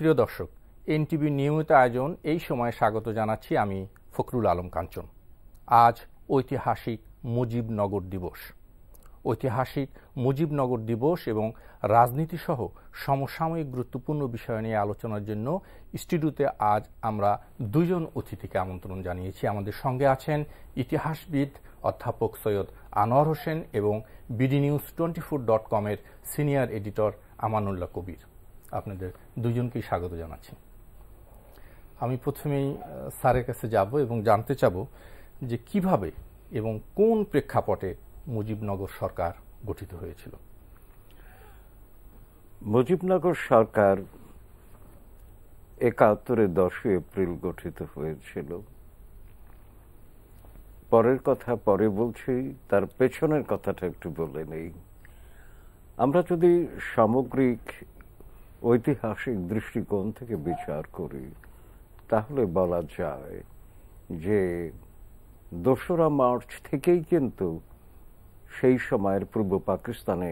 প্রিয় দর্শক, এনটিভি নিয়মিত আয়োজন এই সময় স্বাগত জানাচ্ছি আমি ফখরুল আলম কাঞ্চন। আজ ঐতিহাসিক মুজিবনগর দিবস। ঐতিহাসিক মুজিবনগর দিবস এবং রাজনীতি সহ সমসাময়িক গুরুত্বপূর্ণ বিষয় নিয়ে আলোচনার জন্য স্টুডিওতে আজ আমরা দুজন অতিথিকে আমন্ত্রণ জানিয়েছি। আমাদের সঙ্গে আছেন ইতিহাসবিদ অধ্যাপক সৈয়দ আনোয়ার হোসেন এবং bdnews24.com এর সিনিয়র এডিটর আমানুল্লাহ কবির। আপনাদের দুজনকেই স্বাগত জানাচ্ছি। আমি প্রথমেই স্যারের কাছে যাব এবং জানতে চাব যে কিভাবে এবং কোন প্রেক্ষাপটে মুজিবনগর সরকার গঠিত হয়েছিল। মুজিবনগর সরকার ৭১-এর 10 এপ্রিল গঠিত হয়েছিল। পরের কথা পরে বলছি, তার পেছনের কথাটা একটু বলে নেই। আমরা যদি সামগ্রিক ঐতিহাসিক দৃষ্টিকোণ থেকে বিচার করি তাহলে বলা যায় যে ২রা মার্চ থেকেই কিন্তু সেই সময়ের পূর্ব পাকিস্তানে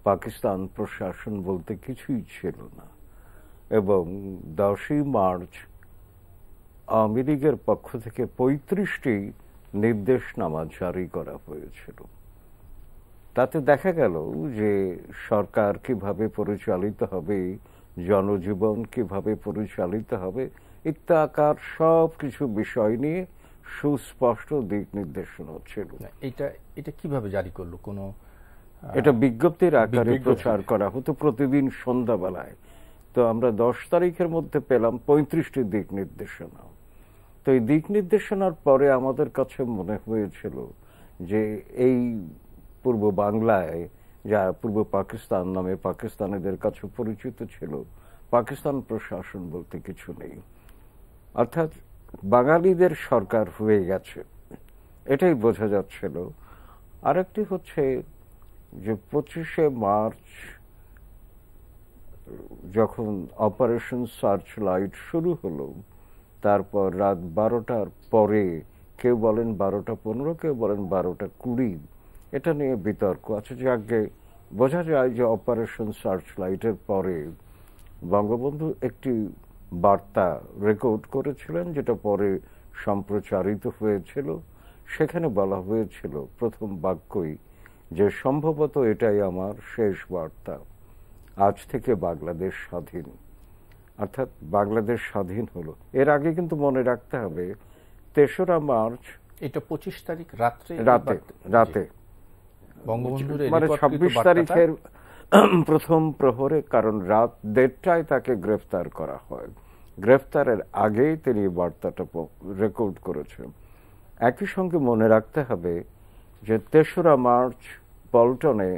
পাকিস্তান প্রশাসন বলতে কিছুই ছিল না, এবং ১০ই মার্চ আওয়ামী লীগের পক্ষ থেকে ৩৫টি নির্দেশনামা জারি করা হয়েছিল। তাতে দেখা গেল যে সরকার কিভাবে পরিচালিত হবে, জনজীবন কিভাবে পরিচালিত হবে ইত্যাকার সব কিছু বিষয় নিয়ে সুস্পষ্ট দিক নির্দেশনা ছিল। এটা কিভাবে জারি করলো? এটা বিজ্ঞপ্তির আকারে প্রচার করা হতো প্রতিদিন সন্ধ্যাবেলায়। তো আমরা ১০ তারিখের মধ্যে পেলাম ৩৫টি দিক নির্দেশনা। তো এই দিক নির্দেশনার পরে আমাদের কাছে মনে হয়েছিল যে এই পূর্ব বাংলায়, যা পূর্ব পাকিস্তান নামে পাকিস্তানিদের কাছে পরিচিত ছিল, পাকিস্তান প্রশাসন বলতে কিছু নেই, অর্থাৎ বাঙালিদের সরকার হয়ে গেছে, এটাই বোঝা যাচ্ছিল। আরেকটি হচ্ছে যে ২৫শে মার্চ যখন অপারেশন সার্চ লাইট শুরু হলো, তারপর রাত ১২টার পরে, কেউ বলেন ১২টা ১৫, কেউ বলেন ১২টা ২০, এটা নিয়ে বিতর্ক আছে। যে আগে বোঝা যায় যে অপারেশন সার্চ লাইটের পরে বঙ্গবন্ধু একটি বার্তা রেকর্ড করেছিলেন, যেটা পরে সম্প্রচারিত হয়েছিল। সেখানে বলা হয়েছিল প্রথম বাক্যই যে সম্ভবত এটাই আমার শেষ বার্তা, আজ থেকে বাংলাদেশ স্বাধীন। অর্থাৎ বাংলাদেশ স্বাধীন হলো। এর আগে কিন্তু মনে রাখতে হবে ৩রা মার্চ, এটা ২৫ তারিখ রাতে বঙ্গবন্ধুর মানে ২৬ তারিখের প্রথম প্রহরে, কারণ রাত ১:৩০টায় তাকে গ্রেফতার করা হয়। গ্রেফতারের আগেই তিনি বার্তাটা রেকর্ড করেছেন। একই সঙ্গে মনে রাখতে হবে যে ৩রা মার্চ পল্টনে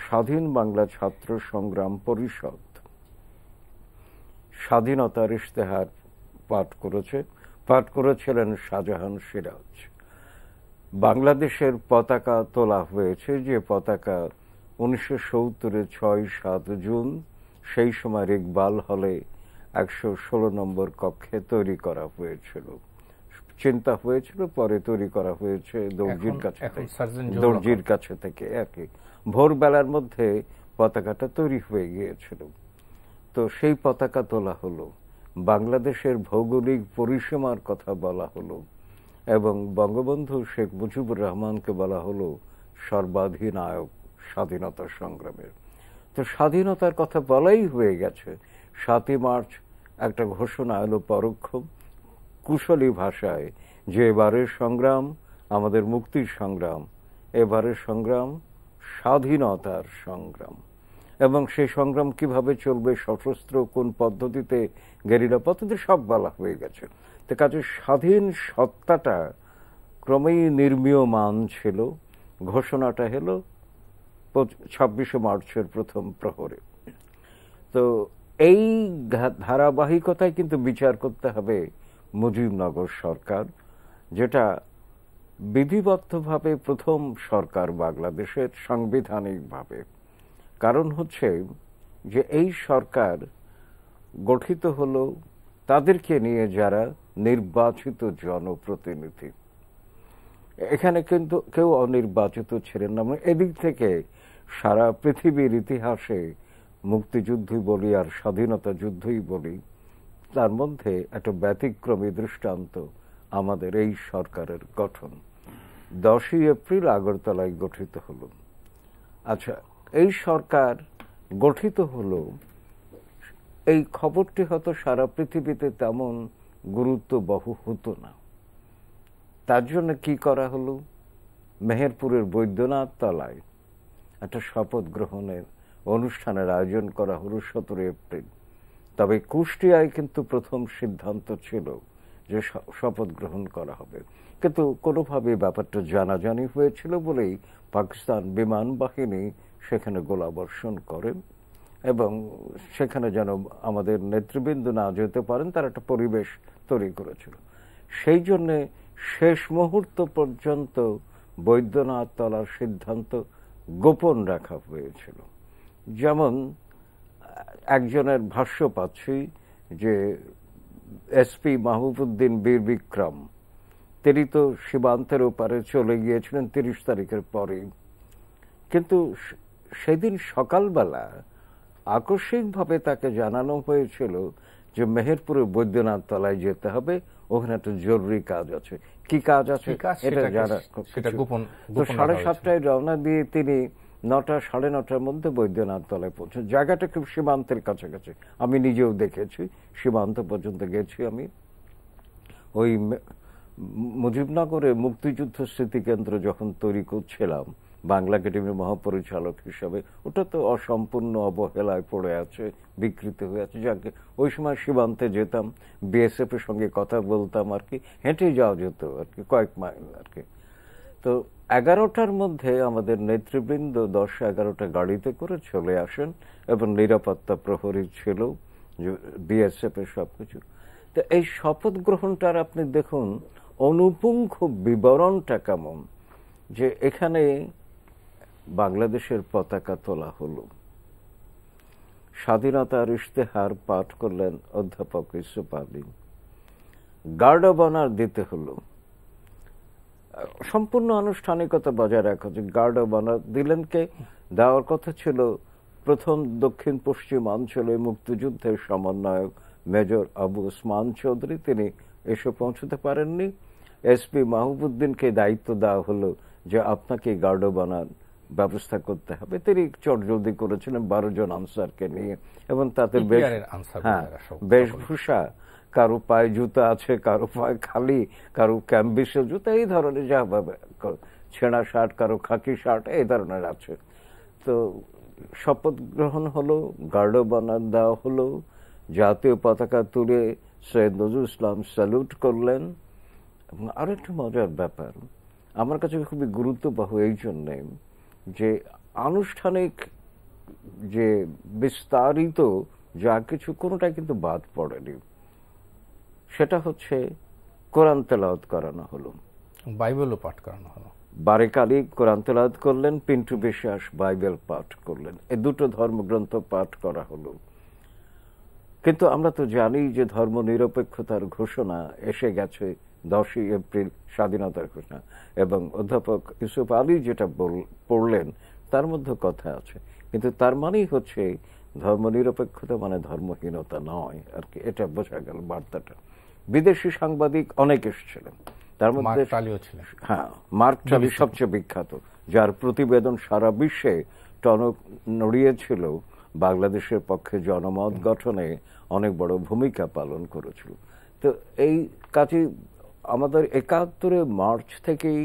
স্বাধীন বাংলা ছাত্র সংগ্রাম পরিষদ স্বাধীনতার ইশতেহার পাঠ করেছিলেন শাহজাহান সিরাজ। বাংলাদেশের পতাকা তোলা হয়েছে, যে পতাকা ১৯৭০-এর ৬-৭ জুন সেই সময় ইকবাল হলে ১১৬ নম্বর কক্ষে তৈরি করা হয়েছিল। চিন্তা হয়েছিল, পরে তৈরি করা হয়েছে দর্জির কাছে থেকে। একই ভোরবেলার মধ্যে পতাকাটা তৈরি হয়ে গিয়েছিল। তো সেই পতাকা তোলা হলো, বাংলাদেশের ভৌগোলিক পরিসীমার কথা বলা হলো, এবং বঙ্গবন্ধু শেখ মুজিবুর রহমানকে বলা হলো সর্বাধিনায়ক স্বাধীনতা সংগ্রামের। তো স্বাধীনতার কথা বলাই হয়ে গেছে। ৭ই মার্চ একটা ঘোষণা এলো পরোক্ষ কুশলী ভাষায় যে এবারের সংগ্রাম আমাদের মুক্তির সংগ্রাম, এবারের সংগ্রাম স্বাধীনতার সংগ্রাম, এবং সেই সংগ্রাম কিভাবে চলবে, সশস্ত্র কোন পদ্ধতিতে, গেরিলা পদ্ধতি, সব বলা হয়ে গেছে। তো কাজে স্বাধীন সত্তাটা ক্রমেই নির্মীয়মান ছিল। ঘোষণাটা হলো ২৬শে মার্চের প্রথম প্রহরে। তো এই ধারাবাহিকতায় কিন্তু বিচার করতে হবে মুজিবনগর সরকার, যেটা বিধিবদ্ধভাবে প্রথম সরকার বাংলাদেশের সাংবিধানিকভাবে। কারণ হচ্ছে যে এই সরকার গঠিত হলো তাদেরকে নিয়ে যারা নির্বাচিত জনপ্রতিনিধি। এখানে কিন্তু কেউ অনির্বাচিত ছিলেন না। এদিক থেকে সারা পৃথিবীর ইতিহাসে মুক্তিযুদ্ধই বলি আর স্বাধীনতা যুদ্ধই বলি, তার মধ্যে একটা ব্যতিক্রমী দৃষ্টান্ত আমাদের এই সরকারের গঠন। 10ই এপ্রিল আগরতলায় গঠিত হলো। আচ্ছা, এই সরকার গঠিত হলো, এই খবরটি হয়তো সারা পৃথিবীতে তেমন গুরুত্ববহ হতো না। তার জন্য কি করা হলো, মেহেরপুরের বৈদ্যনাথ তলায় একটা শপথ গ্রহণের অনুষ্ঠানের আয়োজন করা হলো 17 এপ্রিল। তবে কুষ্টিয়ায় কিন্তু প্রথম সিদ্ধান্ত ছিল যে শপথ গ্রহণ করা হবে, কিন্তু কোনোভাবে ব্যাপারটা জানাজানি হয়েছিল বলেই পাকিস্তান বিমান বাহিনী সেখানে গোলাবর্ষণ করে এবং সেখানে যেন আমাদের নেতৃবৃন্দ না যেতে পারেন তার একটা পরিবেশ তৈরি করেছিল। সেই জন্যে শেষ মুহূর্ত পর্যন্ত বৈদ্যনাথ তলার সিদ্ধান্ত গোপন রাখা হয়েছিল। যেমন একজনের ভাষ্য পাচ্ছি যে এসপি মাহবুবউদ্দিন বীর বিক্রম, তিনি তো সীমান্তের ওপারে চলে গিয়েছিলেন 30 তারিখের পরেই, কিন্তু সেদিন সকালবেলা আকস্মিকভাবে তাকে জানানো হয়েছিল যে মেহেরপুরের বৈদ্যনাথ তলায় যেতে হবে, ওখানে একটা জরুরি কাজ আছে। কি কাজ আছে এটা জানা, সেটা গোপন। তো 7:30টায় রওনা দিয়ে তিনি 9টা 9:30টার মধ্যে বৈদ্যনাথ তলায় পৌঁছে। জায়গাটা খুব সীমান্তের কাছাকাছি, আমি নিজেও দেখেছি, সীমান্ত পর্যন্ত গেছি আমি। ওই মুজিবনগরে মুক্তিযুদ্ধ স্মৃতিকেন্দ্র যখন তৈরি করছিলাম বাংলা একাডেমির মহাপরিচালক হিসাবে, ওটা তো অসম্পূর্ণ অবহেলায় পড়ে আছে, বিকৃত হয়ে আছে। যাকে ওই সময় সীমান্তে যেতাম, বিএসএফ এর সঙ্গে কথা বলতাম আর কি, হেঁটে যাওয়া যেত আর কি, কয়েক মাইল আর কি। তো 11টার মধ্যে আমাদের নেতৃবৃন্দ 10-11টা গাড়িতে করে চলে আসেন এবং নিরাপত্তা প্রহরী ছিল, বিএসএফ এর সবকিছু। তো এই শপথ গ্রহণটার আপনি দেখুন অনুপুঙ্খ বিবরণটা কেমন, যে এখানে বাংলাদেশের পতাকা তোলা হলো, স্বাধীনতার ইশতেহার পাঠ করলেন অধ্যাপক Yusuf Ali, guard of honour দিতে হলো, সম্পূর্ণ আনুষ্ঠানিকতা বজায় রাখা হচ্ছে। গার্ড অব অনার দিলেন কে? দেওয়ার কথা ছিল প্রথম দক্ষিণ পশ্চিমাঞ্চলে মুক্তিযুদ্ধের সমন্বয়ক মেজর আবু ওসমান চৌধুরী, তিনি এসে পৌঁছতে পারেননি। এসপি মাহবুবউদ্দিনকে দায়িত্ব দেওয়া হলো যে আপনাকে গার্ড অব অনার ব্যবস্থা করতে হবে। তিনি চটজলদি করেছিলেন 12 জন আনসারকে নিয়ে, এবং তাদের বেশভূষা, কারো পায়ে জুতা আছে, কারো পায়ে খালি, কারো ক্যাম্বিসের জুতা, এই ধরনের যা ছেঁড়া শার্ট, কারো খাকি শার্ট, এই ধরনের আছে। তো শপথ গ্রহণ হলো, গার্ড অব অনার দেওয়া হলো, জাতীয় পতাকা তুলে সৈয়দ নজরুল ইসলাম স্যালুট করলেন। এবং আরেকটা মজার ব্যাপার আমার কাছে খুবই গুরুত্ববহ এই জন্যে যে আনুষ্ঠানিক যে বিস্তারিত যা কিছু কোনোটাই কিন্তু বাদ পড়েনি। সেটা হচ্ছে কোরআন তেলাওয়াত করানো হলো, বাইবেলও পাঠ করানো হলো। বারেক আলী কোরআন তেলাওয়াত করলেন, পিন্টু বিশ্বাস বাইবেল পাঠ করলেন, এই দুটো ধর্মগ্রন্থ পাঠ করা হলো। কিন্তু আমরা তো জানি যে ধর্ম নিরপেক্ষতার ঘোষণা এসে গেছে 10ই এপ্রিল, স্বাধীনতার ঘোষণা, এবং অধ্যাপক ইউসুফ আলী যেটা পড়লেন তার মধ্যে কথা আছে, কিন্তু তার মানেই হচ্ছে ধর্ম নিরপেক্ষতা মানে ধর্মহীনতা নয় আর কি, এটা বোঝা গেল বার্তাটা। বিদেশি সাংবাদিক অনেক এসেছিলেন, তার মধ্যে হ্যাঁ মার্ক টালি সবচেয়ে বিখ্যাত, যার প্রতিবেদন সারা বিশ্বে টনক নড়িয়েছিল, বাংলাদেশের পক্ষে জনমত গঠনে অনেক বড় ভূমিকা পালন করেছিল। তো এই কাজে আমাদের 71 মার্চ থেকেই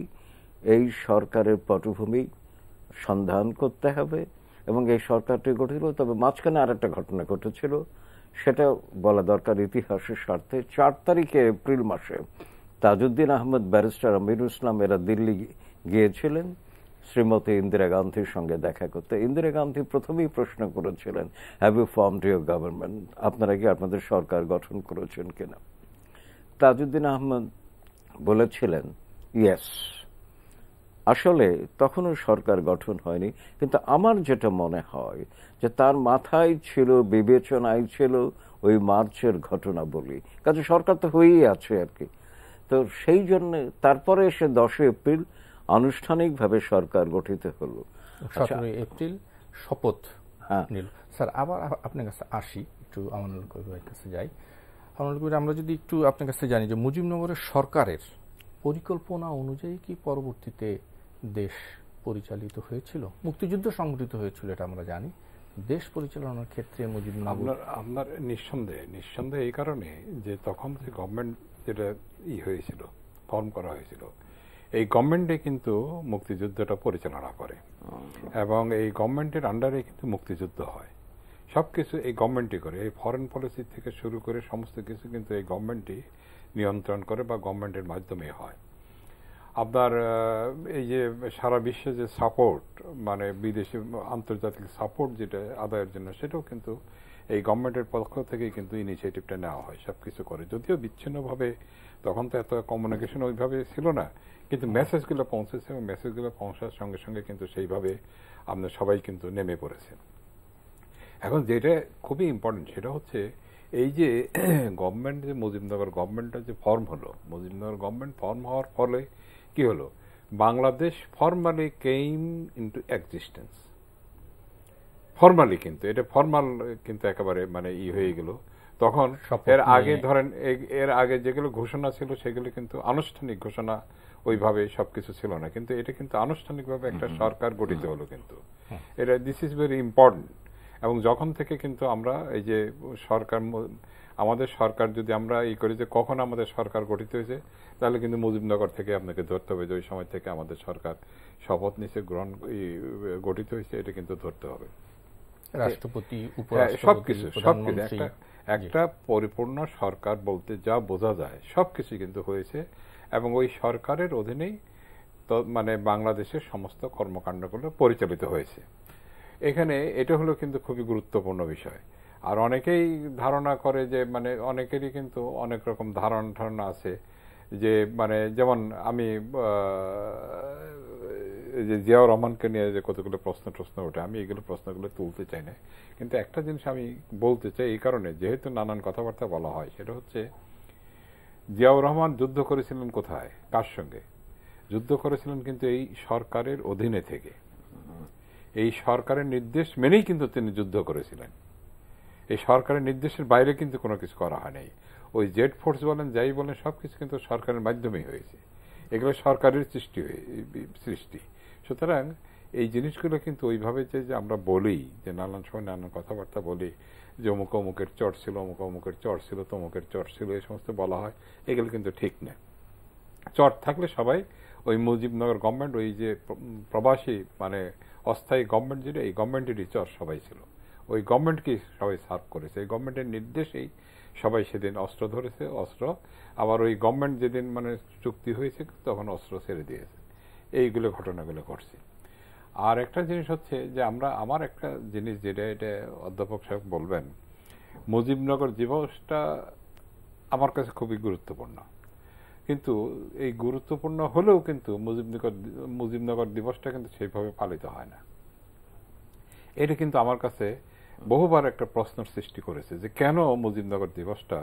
এই সরকারের পটভূমি সন্ধান করতে হবে এবং এই সরকারটি গঠিত। তবে মাঝখানে আর একটা ঘটনা ঘটেছিল, সেটা বলা দরকার ইতিহাসের স্বার্থে। 4 তারিখে এপ্রিল মাসে তাজউদ্দিন আহমেদ, ব্যারিস্টার আমিরুল ইসলাম এরা দিল্লি গিয়েছিলেন শ্রীমতী ইন্দিরা গান্ধীর সঙ্গে দেখা করতে। ইন্দিরা গান্ধী প্রথমেই প্রশ্ন করেছিলেন, have you formed your government, আপনারা কি আপনাদের সরকার গঠন করেছেন কিনা? তাজউদ্দিন আহমেদ বলেছিলেন ইয়েস। আসলে তখনও সরকার গঠন হয়নি, কিন্তু আমার যেটা মনে হয় যে তার মাথায় ছিল, বিবেচনায় ছিল ওই মার্চের ঘটনা বলি, কাজে সরকার তো হয়েই আছে আর কি। তো সেই জন্য তারপরে এসে 10 এপ্রিল আনুষ্ঠানিকভাবে সরকার গঠিত হলো। 17 এপ্রিল শপথ নিল। স্যার আবার আপনার কাছে আসি, একটু আমানুল কবিরের কাছে যাই। আমানুল কবির, আমরা যদি একটু আপনার কাছে জানি যে মুজিবনগরের সরকারের পরিকল্পনা অনুযায়ী কি পরবর্তীতে দেশ পরিচালিত হয়েছিল? মুক্তিযুদ্ধ সংগঠিত হয়েছিল এটা আমরা জানি, দেশ পরিচালনার ক্ষেত্রে মুজিবনগর আপনার নিঃসন্দেহে এই কারণে যে তখন যে গভর্নমেন্ট যেটা হয়েছিল, ফর্ম করা হয়েছিল, এই গভর্নমেন্টে কিন্তু মুক্তিযুদ্ধটা পরিচালনা করে এবং এই গভর্নমেন্টের আন্ডারে কিন্তু মুক্তিযুদ্ধ হয়। সবকিছু এই গভর্নমেন্টই করে, এই ফরেন পলিসি থেকে শুরু করে সমস্ত কিছু কিন্তু এই গভর্নমেন্টই নিয়ন্ত্রণ করে বা গভর্নমেন্টের মাধ্যমে হয়। আপনার এই যে সারা বিশ্বে যে সাপোর্ট, মানে বিদেশি আন্তর্জাতিক সাপোর্ট যেটা আদায়ের জন্য, সেটাও কিন্তু এই গভর্নমেন্টের পক্ষ থেকেই কিন্তু ইনিশিয়েটিভটা নেওয়া হয়, সবকিছু করে। যদিও বিচ্ছিন্নভাবে, তখন তো এত কমিউনিকেশন ওইভাবে ছিল না, কিন্তু মেসেজগুলো পৌঁছেছে এবং মেসেজগুলো পৌঁছার সঙ্গে সঙ্গে কিন্তু সেইভাবে আমরা সবাই কিন্তু নেমে পড়েছে। এখন যেটা খুবই ইম্পর্টেন্ট সেটা হচ্ছে এই যে গভর্নমেন্ট, যে মুজিবনগর গভর্নমেন্টের যে ফর্ম হলো, মুজিবনগর গভর্নমেন্ট ফর্ম হওয়ার ফলে কি হলো, Bangladesh formally came into existence. Formally কিন্তু এটা ফর্মাল কিন্তু একেবারে মানে হয়ে গেল। তখন এর আগে ধরেন এর আগে যেগুলো ঘোষণা ছিল সেগুলো কিন্তু আনুষ্ঠানিক ঘোষণা ওইভাবে সবকিছু ছিল না, কিন্তু এটা কিন্তু আনুষ্ঠানিকভাবে একটা সরকার গঠিত হলো। কিন্তু এটা দিস ইজ ভেরি ইম্পর্টেন্ট। এবং যখন থেকে কিন্তু আমরা এই যে সরকার, আমাদের সরকার যদি আমরা করি যে কখন আমাদের সরকার গঠিত হয়েছে, তাহলে কিন্তু মুজিবনগর থেকে আপনাকে ধরতে হবে যে ওই সময় থেকে আমাদের সরকার শপথ নিচে গঠিত হয়েছে, এটা কিন্তু ধরতে হবে। রাষ্ট্রপতি, সবকিছু একটা পরিপূর্ণ সরকার বলতে যা বোঝা যায় সবকিছু কিন্তু হয়েছে এবং ওই সরকারের অধীনেই তো মানে বাংলাদেশের সমস্ত কর্মকাণ্ডগুলো পরিচালিত হয়েছে। এখানে এটা হলো কিন্তু খুবই গুরুত্বপূর্ণ বিষয়। আর অনেকেই ধারণা করে যে মানে অনেকেরই কিন্তু অনেক রকম ধারণা আছে যে মানে যেমন আমি যে জিয়াউর রহমানকে নিয়ে যে কতগুলো প্রশ্ন ওঠে, আমি এগুলো প্রশ্নগুলো তুলতে চাই না, কিন্তু একটা জিনিস আমি বলতে চাই এই কারণে, যেহেতু নানান কথাবার্তা বলা হয়, সেটা হচ্ছে জিয়াউর রহমান যুদ্ধ করেছিলেন কোথায়, কার সঙ্গে যুদ্ধ করেছিলেন? কিন্তু এই সরকারের অধীনে থেকে, এই সরকারের নির্দেশ মেনেই কিন্তু তিনি যুদ্ধ করেছিলেন। এই সরকারের নির্দেশের বাইরে কিন্তু কোনো কিছু করা হয় নাই। ওই জেড ফোর্স বলেন, যাই বলেন, সবকিছু কিন্তু সরকারের মাধ্যমেই হয়েছে। এগুলো সরকারের সৃষ্টি। সুতরাং এই জিনিসগুলো কিন্তু ওইভাবে যে আমরা বলি, যে নানান সময় নানান কথাবার্তা বলি যে অমুক অমুকের চর ছিল, অমুক অমুকের চর ছিল, তমুকের চর ছিল, এই সমস্ত বলা হয়, এগুলো কিন্তু ঠিক না। চর থাকলে সবাই ওই মুজিবনগর গভর্নমেন্ট, ওই যে প্রবাসী মানে অস্থায়ী গভর্নমেন্ট যেটা, এই গভর্নমেন্টেরই চর সবাই ছিল। ওই গভর্নমেন্টকে সবাই সার্ভ করেছে, এই গভর্নমেন্টের নির্দেশেই সবাই সেদিন অস্ত্র ধরেছে, আবার ওই গভর্নমেন্ট যেদিন মানে চুক্তি হয়েছে তখন অস্ত্র ছেড়ে দিয়েছে। এইগুলো ঘটনাগুলো ঘটছে। আর একটা জিনিস হচ্ছে যে আমার একটা জিনিস যেটা, এটা অধ্যাপক সাহেব বলবেন, মুজিবনগর দিবসটা আমার কাছে খুবই গুরুত্বপূর্ণ, কিন্তু এই গুরুত্বপূর্ণ হলেও কিন্তু মুজিবনগর দিবসটা কিন্তু সেইভাবে পালিত হয় না। এটা কিন্তু আমার কাছে বহুবার একটা প্রশ্নের সৃষ্টি করেছে যে কেন মুজিবনগর দিবসটা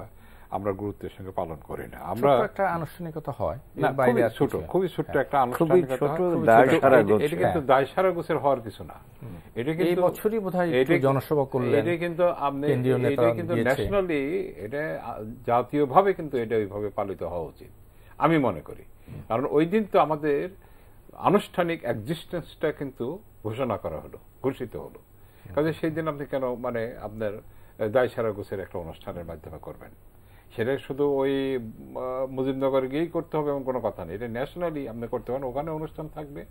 আমরা গুরুত্বের সঙ্গে পালন করি না। আমরা একটা আনুষ্ঠানিকতা হয় না, খুবই ছোট্ট একটা আনুষ্ঠানিকতা, এটা কিন্তু দায়সারা গোছের হওয়ার কিছু না। এটা কিন্তু এই বছরই বোধহয় জনসভা করলেন, এটা কিন্তু এটা কিন্তু ন্যাশনালি, এটা জাতীয়ভাবে কিন্তু এটা ওইভাবে পালিত হওয়া উচিত আমি মনে করি। কারণ ওই দিন তো আমাদের আনুষ্ঠানিক এক্সিস্টেন্সটা কিন্তু ঘোষিত হলো। কাজে সেই দিন আপনি কেন মানে আপনার দায়সারা গোছের একটা অনুষ্ঠানের মাধ্যমে করবেন? সেটা শুধু ওই মুজিবনগরে গিয়েই করতে হবে এমন কোনো কথা নেই, এটা ন্যাশনালি আপনি করতে পারেন, ওখানে অনুষ্ঠান থাকবে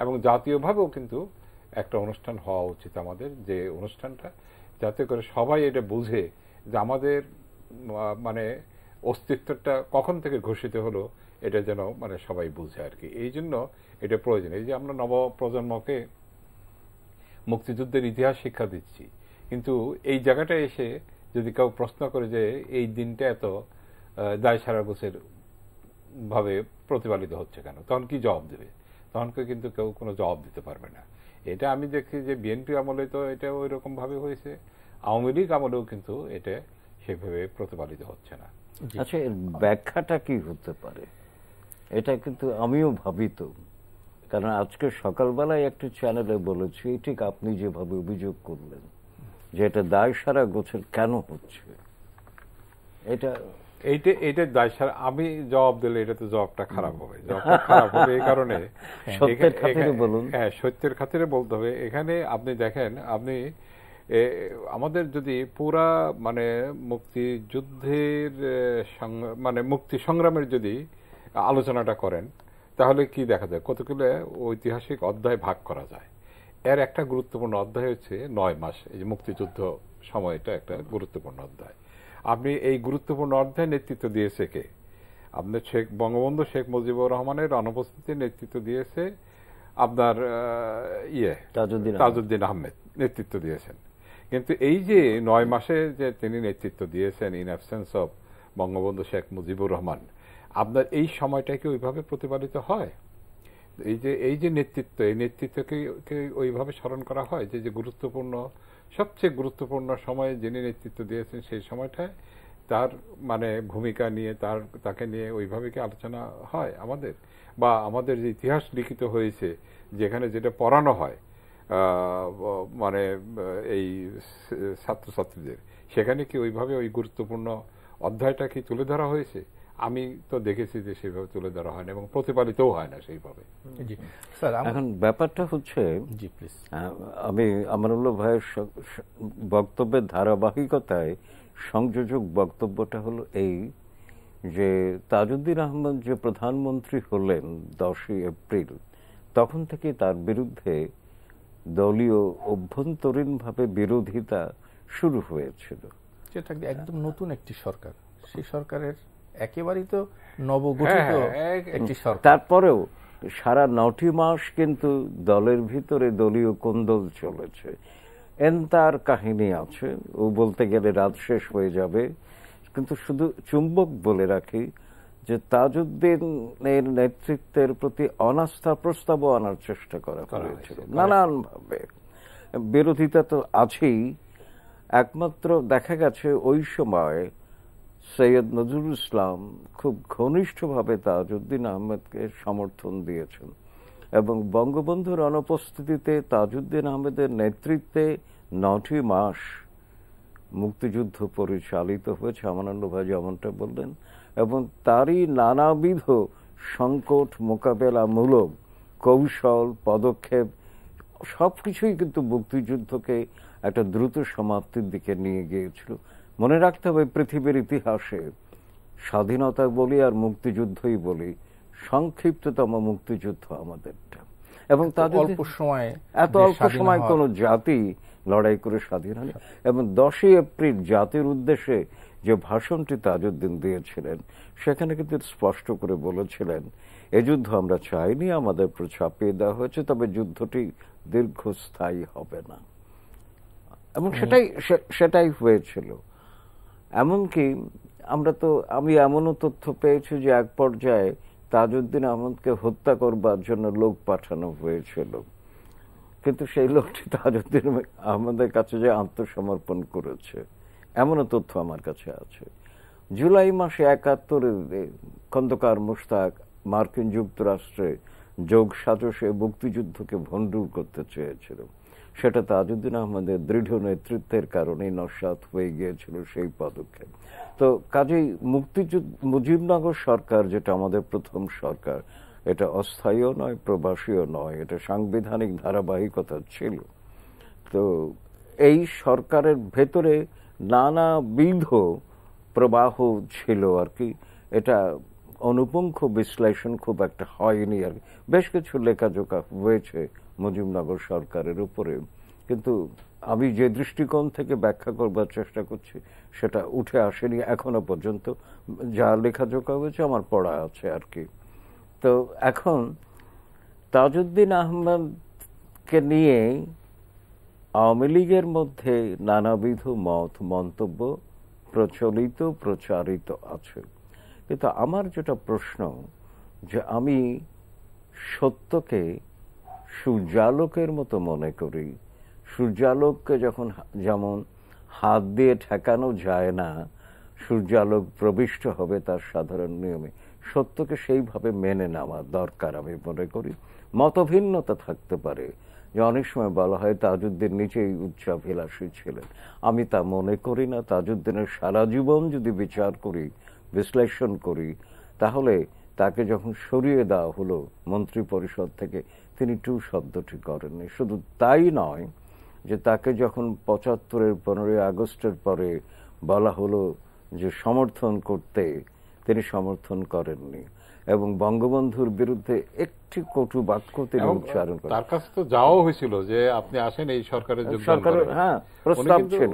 এবং জাতীয়ভাবেও কিন্তু একটা অনুষ্ঠান হওয়া উচিত আমাদের, যে অনুষ্ঠানটা যাতে করে সবাই এটা বুঝে যে আমাদের মানে অস্তিত্বটা কখন থেকে ঘোষিত হলো, এটা যেন মানে সবাই বুঝে আর কি। এই জন্য এটা প্রয়োজন। এই যে আমরা নব প্রজন্মকে মুক্তিযুদ্ধের ইতিহাস শিক্ষা দিচ্ছি, কিন্তু এই জায়গাটা এসে যদি কেউ প্রশ্ন করে যে এই দিনটা এত দায়সারা গোছের ভাবে প্রতিপালিত হচ্ছে কেন, তখন কি জবাব দেবে? তখন কিন্তু কেউ কোনো জবাব দিতে পারবে না। এটা আমি দেখি যে বিএনপি আমলে তো এটা ওই রকম ভাবে হয়েছে, আওয়ামী লীগ আমলেও কিন্তু এটা সেভাবে প্রতিপালিত হচ্ছে না। আচ্ছা, এর ব্যাখ্যাটা কি হতে পারে? এটা কিন্তু আমিও ভাবি তো কারণ আজকে সকালবেলায় একটি চ্যানেলে বলেছি, ঠিক আপনি যেভাবে অভিযোগ করলেন যে এটা দায় সারা গোছের কেন হচ্ছে, এটা এইটা দায় সারা, আমি জবাব দিলে এটা তো জবাবটা খারাপ হবে। জবাবটা খারাপ হবে এই কারণে, সত্যের খাতিরে বলুন। হ্যাঁ, সত্যের খাতিরে বলতে হবে। এখানে আপনি দেখেন, আপনি আমাদের যদি পুরা মানে মুক্তিযুদ্ধের মানে মুক্তি সংগ্রামের যদি আলোচনাটা করেন, তাহলে কি দেখা যায়, কতগুলো ঐতিহাসিক অধ্যায় ভাগ করা যায়। এর একটা গুরুত্বপূর্ণ অধ্যায় হচ্ছে 9 মাস, এই যে মুক্তিযুদ্ধ সময়টা একটা গুরুত্বপূর্ণ অধ্যায়। আপনি এই গুরুত্বপূর্ণ অধ্যায় নেতৃত্ব দিয়েছে কে? আপনার বঙ্গবন্ধু শেখ মুজিবুর রহমানের অনুপস্থিতিতে নেতৃত্ব দিয়েছে আপনার তাজউদ্দিন আহমেদ নেতৃত্ব দিয়েছেন। কিন্তু এই যে 9 মাসে যে তিনি নেতৃত্ব দিয়েছেন in absence of Bangabandhu Sheikh Mujibur Rahman, আপনার এই সময়টা কি ওইভাবে প্রতিপালিত হয়? এই যে নেতৃত্ব, এই নেতৃত্বকে ওইভাবে স্মরণ করা হয় যে গুরুত্বপূর্ণ, সবচেয়ে গুরুত্বপূর্ণ সময়ে যিনি নেতৃত্ব দিয়েছেন সেই সময়টায় তার মানে ভূমিকা নিয়ে তাকে নিয়ে ওইভাবে কি আলোচনা হয় আমাদের? বা আমাদের যে ইতিহাস লিখিত হয়েছে, যেখানে যেটা পড়ানো হয় মানে এই ছাত্রছাত্রীদের, সেখানে কি ওইভাবে ওই গুরুত্বপূর্ণ অধ্যায়টা কি তুলে ধরা হয়েছে? আমি তো দেখেছি যে সেইভাবে তুলে ধরা হয় না এবং প্রতিপালিতও হয় না সেইভাবে। এখন ব্যাপারটা হচ্ছে, আমি আমানুল্লাহ ভাইয়ের বক্তব্যের ধারাবাহিকতায় সংযোজক বক্তব্যটা হলো এই যে তাজউদ্দিন আহমেদ যে প্রধানমন্ত্রী হলেন 10ই এপ্রিল, তখন থেকে তার বিরুদ্ধে দলীয় অভ্যন্তরীণভাবে বিরোধিতা শুরু হয়েছিল। যেটা একদম নতুন একটি সরকার, সেই সরকারের একেবারেই তো নবগঠিত একটি সরকার। তারপরেও সারা 9টি মাস কিন্তু দলের ভিতরে দলীয় কোন্দল চলেছে। তার কাহিনী আছে, ও বলতে গেলে রাত শেষ হয়ে যাবে। কিন্তু শুধু চুম্বক বলে রাখি যে তাজউদ্দিনের নেতৃত্বের প্রতি অনাস্থা প্রস্তাবও আনার চেষ্টা করা হয়েছিল নানানভাবে। বিরোধিতা তো আছেই। একমাত্র দেখা গেছে ওই সময় সৈয়দ নজরুল ইসলাম খুব ঘনিষ্ঠভাবে তাজউদ্দিন আহমেদকে সমর্থন দিয়েছেন এবং বঙ্গবন্ধুর অনুপস্থিতিতে তাজউদ্দিন আহমেদের নেতৃত্বে 9টি মাস মুক্তিযুদ্ধ পরিচালিত হয়েছে, আমানুল্লাহ ভাই যেমনটা বললেন, এবং তারই নানাবিধ সংকট মোকাবেলামূলক কৌশল পদক্ষেপ সবকিছুই কিন্তু মুক্তিযুদ্ধকে একটা দ্রুত সমাপ্তির দিকে নিয়ে গিয়েছিল। মনে রাখতে হবে, পৃথিবীর ইতিহাসে স্বাধীনতা বলি আর মুক্তিযুদ্ধই বলি, সংক্ষিপ্ততম মুক্তিযুদ্ধ আমাদেরটা। এবং তাদের এত অল্প সময় কোন জাতি লড়াই করে স্বাধীন হয়নি। এবং 10ই এপ্রিল জাতির উদ্দেশ্যে যে ভাষণটি তাজউদ্দিন দিয়েছিলেন, সেখানে কিন্তু স্পষ্ট করে বলেছিলেন, এ যুদ্ধ আমরা চাইনি, আমাদের উপর চাপিয়ে দেওয়া হয়েছে, তবে যুদ্ধটি দীর্ঘস্থায়ী হবে না। এবং সেটাই হয়েছিল। এমনকি আমি এমনও তথ্য পেয়েছি যে এক পর্যায়ে তাজউদ্দিন আহমেদকে হত্যা করবার জন্য লোক পাঠানো হয়েছিল, কিন্তু সেই লোকটি তাজউদ্দিন আহমেদের কাছে যে আত্মসমর্পণ করেছে, এমনও তথ্য আমার কাছে আছে। জুলাই মাসে 71-এ খন্দকার মুশতাক মার্কিন যুক্তরাষ্ট্রে যোগ সাজসে মুক্তিযুদ্ধকে ভণ্ডুল করতে চেয়েছিল। সেটা তাজউদ্দিন আহমেদের দৃঢ় নেতৃত্বের কারণে নস্যাৎ হয়ে গিয়েছিল সেই পদক্ষেপ। তো কাজেই মুজিবনগর সরকার, যেটা আমাদের প্রথম সরকার, এটা অস্থায়ীও নয়, প্রবাসীও নয়, এটা সাংবিধানিক ধারাবাহিকতা ছিল। তো এই সরকারের ভেতরে নানাবিধ প্রবাহ ছিল আর কি। এটা অনুপুঙ্খ বিশ্লেষণ খুব একটা হয়নি আর কি। বেশ কিছু লেখাজোখা হয়েছে মুজিবনগর সরকারের উপরে, কিন্তু আমি যে দৃষ্টিকোণ থেকে ব্যাখ্যা করবার চেষ্টা করছি সেটা উঠে আসেনি এখনো পর্যন্ত। যা লেখাজোখা হয়েছে আমার পড়া আছে আর কি। তো এখন তাজউদ্দিন আহমেদকে নিয়ে আওয়ামী লীগের মধ্যে নানাবিধ মত মন্তব্য প্রচারিত আছে। কিন্তু আমার যেটা প্রশ্ন, যে আমি সত্যকে সূর্যালোকের মতো মনে করি। সূর্যালোককে যেমন হাত দিয়ে ঠেকানো যায় না, সূর্যালোক প্রবিষ্ট হবে তার সাধারণ নিয়মে, সত্যকে সেইভাবে মেনে নেওয়া দরকার আমি মনে করি। মতভিন্নতা থাকতে পারে, যে অনেক সময় বলা হয় তাজউদ্দিন নিজেই উচ্চাভিলাষী ছিলেন। আমি তা মনে করি না। তাজউদ্দিনের সারা জীবন যদি বিচার করি, বিশ্লেষণ করি, তাহলে তাকে যখন সরিয়ে দেওয়া হলো মন্ত্রী পরিষদ থেকে, তিনি টু শব্দটি করেননি। শুধু তাই নয়, যে তাকে যখন ৭৫-এর ১৫ই আগস্টের পরে বলা হলো যে সমর্থন করতে, তিনি সমর্থন করেননি এবং বঙ্গবন্ধুর বিরুদ্ধে একটি কটু বাক্য তিনি উচ্চারণ করেন। তার কাছে তো যাওয়া হয়েছিল যে আপনি আসেন এই সরকারের যোগদান করেন। হ্যাঁ, প্রস্তাব ছিল,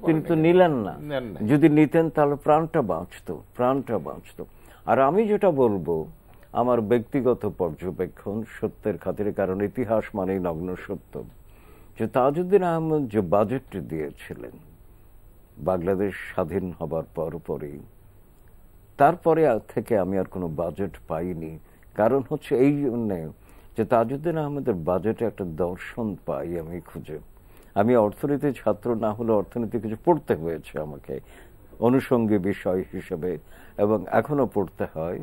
তিনি তো নিলেন না। যদি নিতেন তাহলে প্রাণটা বাঁচত। আর আমি যেটা বলবো, আমার ব্যক্তিগত পর্যবেক্ষণ সত্যের খাতিরে, কারণ ইতিহাস মানেই নগ্ন সত্য, যে তাজউদ্দিন আহমদ যে বাজেটটি দিয়েছিলেন বাংলাদেশ স্বাধীন হবার পরপরই, তারপরে থেকে আমি আর কোনো বাজেট পাইনি। কারণ হচ্ছে এই জন্যে যে তাজউদ্দিন আহমেদের বাজেটে একটা দর্শন পাই আমি খুঁজে। আমি অর্থনীতির ছাত্র না হলে অর্থনীতি কিছু পড়তে হয়েছে আমাকে অনুষঙ্গী বিষয় হিসেবে, এবং এখনো পড়তে হয়,